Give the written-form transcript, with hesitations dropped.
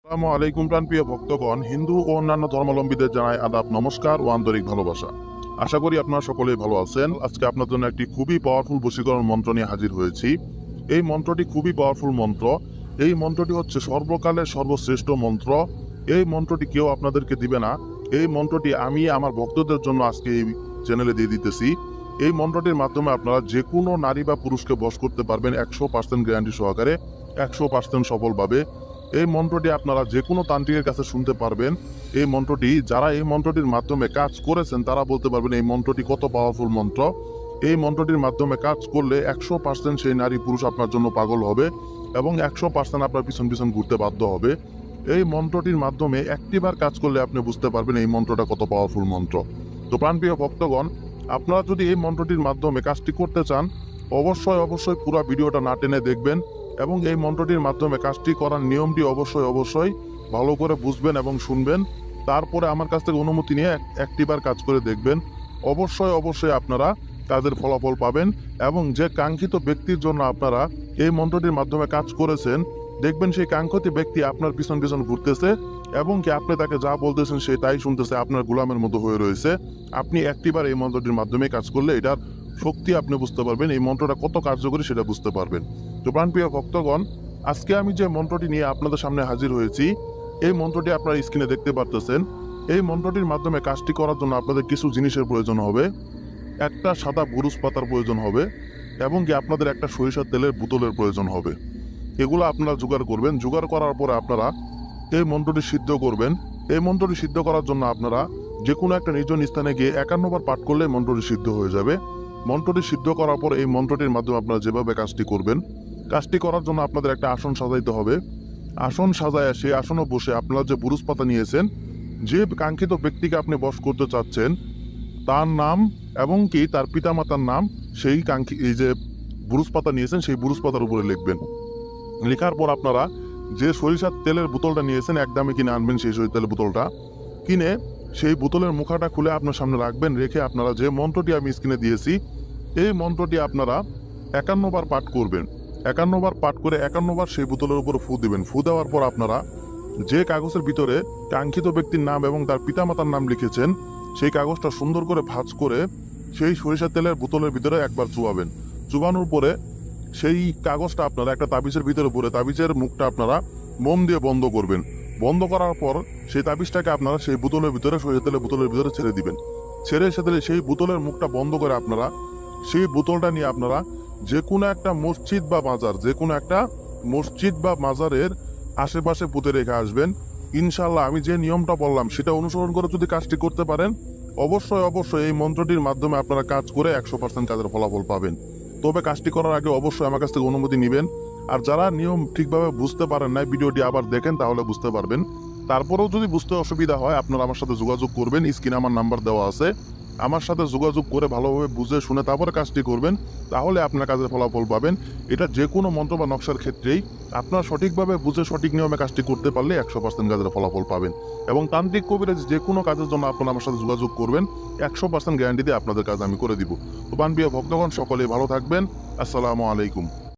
আসসালামু আলাইকুম প্রাণপ্রিয় ভক্তগণ, হিন্দু ও অন্যান্য ধর্মাবলম্বীদের জানাই আদাব, নমস্কার ও আন্তরিক ভালোবাসা। আশা করি আপনারা সকলেই ভালো আছেন। আজকে আপনার জন্য একটি খুবই পাওয়ারফুল বশীকরণ মন্ত্র নিয়ে হাজির হয়েছি। এই মন্ত্রটি খুবই পাওয়ারফুল মন্ত্র। এই মন্ত্রটি হচ্ছে সর্বকালের সর্বশ্রেষ্ঠ মন্ত্র। এই মন্ত্রটি কেউ আপনাদেরকে দিবে না। এই মন্ত্রটি আমি আমার ভক্তদের জন্য আজকে এই চ্যানেলে দিয়ে দিতেছি। এই মন্ত্রটির মাধ্যমে আপনারা যে কোনো নারী বা পুরুষকে বশ করতে পারবেন 100% গ্যারান্টি সহকারে, 100% সফলভাবে। এই মন্ত্রটি আপনারা যে কোনো তান্ত্রিকের কাছে শুনতে পারবেন। এই মন্ত্রটি যারা এই মন্ত্রটির মাধ্যমে কাজ করেছেন তারা বলতে পারবেন এই মন্ত্রটি কত পাওয়ারফুল মন্ত্র। এই মন্ত্রটির মাধ্যমে কাজ করলে 100% সেই নারী পুরুষ আপনার জন্য পাগল হবে এবং 100% আপনার পিছন পিছন ঘুরতে বাধ্য হবে। এই মন্ত্রটির মাধ্যমে একটিবার কাজ করলে আপনি বুঝতে পারবেন এই মন্ত্রটা কত পাওয়ারফুল মন্ত্র। তো প্রাণপ্রিয় ভক্তগণ, আপনারা যদি এই মন্ত্রটির মাধ্যমে কাজটি করতে চান অবশ্যই পুরো ভিডিওটা না টেনে দেখবেন এবং এই মন্ত্রটির মাধ্যমে কাজটি করার নিয়মটি অবশ্যই ভালো করে বুঝবেন এবং শুনবেন। তারপরে আমার কাছ থেকে অনুমতি নিয়ে একটিবার কাজ করে দেখবেন। অবশ্যই আপনারা কাজের ফলাফল পাবেন এবং যে কাঙ্ক্ষিত ব্যক্তির জন্য আপনারা এই মন্ত্রটির মাধ্যমে কাজ করেছেন দেখবেন সেই কাঙ্ক্ষিত ব্যক্তি আপনার পিছন পিছন ঘুরতেছে এবং কি আপনি তাকে যা বলতেছেন সে তাই শুনতেছে, আপনার গোলামের মতো হয়ে রয়েছে। আপনি একটিবার এই মন্ত্রটির মাধ্যমে কাজ করলে এটার শক্তি আপনি বুঝতে পারবেন, এই মন্ত্রটা কত কার্যকরী সেটা বুঝতে পারবেন। তো প্রাণপ্রিয় ভক্তগণ, আজকে আমি যে মন্ত্রটি নিয়ে আপনাদের সামনে হাজির হয়েছি এই মন্ত্রটি আপনারা স্ক্রিনে দেখতে পারতেছেন। এই মন্ত্রটির মাধ্যমে কাজটি করার জন্য আপনাদের কিছু জিনিসের প্রয়োজন হবে। একটা সাদা বুরুজ পাতার প্রয়োজন হবে এবং কি আপনাদের একটা সরিষার তেলের বোতলের প্রয়োজন হবে। এগুলো আপনারা জোগাড় করবেন। জোগাড় করার পরে আপনারা এই মন্ত্রটি সিদ্ধ করবেন। এই মন্ত্রটি সিদ্ধ করার জন্য আপনারা যে কোনো একটা নির্জন স্থানে গিয়ে 51 বার পাঠ করলে মন্ত্রটি সিদ্ধ হয়ে যাবে। মন্ত্রটি সিদ্ধ করার পর এই মন্ত্রটির মাধ্যমে আপনারা যেভাবে কাজটি করবেন, কাজটি করার জন্য আপনাদের একটা আসন সাজাইতে হবে। আসন সাজায় সেই আসনে বসে আপনারা যে বুরুজ পাতা নিয়েছেন, যে কাঙ্ক্ষিত ব্যক্তিকে আপনি বশ করতে চাচ্ছেন তার নাম এবং কি তার পিতামাতার নাম সেই এই যে বুরুজ পাতা নিয়েছেন সেই বুরুজ পাতার উপরে লিখবেন। লেখার পর আপনারা যে সরিষার তেলের বোতলটা নিয়েছেন একদমই কিনে আনবেন। সেই সরিষার তেলের বোতলটা কিনে সেই বোতলের মুখাটা খুলে আপনার সামনে রাখবেন। রেখে আপনারা যে মন্ত্রটি আমি স্ক্রিনে দিয়েছি এই মন্ত্রটি আপনারা 51 বার পাঠ করবেন। 51 বার পাঠ করে 51 বার সেই বোতলের উপর ফু দিবেন। ফু দেওয়ার পর আপনারা যে কাগজের ভিতরে কাঙ্ক্ষিত ব্যক্তির নাম এবং তার পিতামাতার নাম লিখেছেন সেই কাগজটা সুন্দর করে ভাঁজ করে সেই সরিষার তেলের বোতলের ভিতরে একবার চুবাবেন। চুবানোর পরে সেই কাগজটা আপনারা একটা তাবিজের ভিতরে ভরে তাবিজের মুখটা আপনারা মোম দিয়ে বন্ধ করবেন। বন্ধ করার পর সেই তাবিজটাকে আপনারা সেই বোতলের ভিতরে সরিষার তেলের বোতলের ভিতরে ছেড়ে দিবেন। ছেড়ে সেই বোতলের মুখটা বন্ধ করে আপনারা সেই বোতলটা নিয়ে আপনারা যে কোনো একটা মসজিদ বা মাজারের আশেপাশে পুঁতে রেখে আসবেন। ইনশাল্লাহ আমি যে নিয়মটা বললাম সেটা অনুসরণ করে যদি কাজটি করতে পারেন অবশ্যই এই মন্ত্রটির মাধ্যমে আপনারা কাজ করে 100% কাজের ফলাফল পাবেন। তবে কাজটি করার আগে অবশ্যই আমার কাছ থেকে অনুমতি নেবেন। আর যারা নিয়ম ঠিকভাবে বুঝতে পারেন না ভিডিওটি আবার দেখেন তাহলে বুঝতে পারবেন। তারপরেও যদি বুঝতে অসুবিধা হয় আপনারা আমার সাথে যোগাযোগ করবেন। স্ক্রিনে আমার নাম্বার দেওয়া আছে। আমার সাথে যোগাযোগ করে ভালোভাবে বুঝে শুনে তারপরে কাজটি করবেন, তাহলে আপনার কাজের ফলাফল পাবেন। এটা যে কোনো মন্ত্র বা নকশার ক্ষেত্রেই আপনার সঠিকভাবে বুঝে সঠিক নিয়মে কাজটি করতে পারলে 100% কাজের ফলাফল পাবেন। এবং তান্ত্রিক কবিরাজ যে কোনো কাজের জন্য আপনারা আমার সাথে যোগাযোগ করবেন, 100% গ্যারান্টি দিয়ে আপনাদের কাজ আমি করে দিব। তো প্রাণপ্রিয় ভক্তগণ, সকলেই ভালো থাকবেন। আসসালামু আলাইকুম।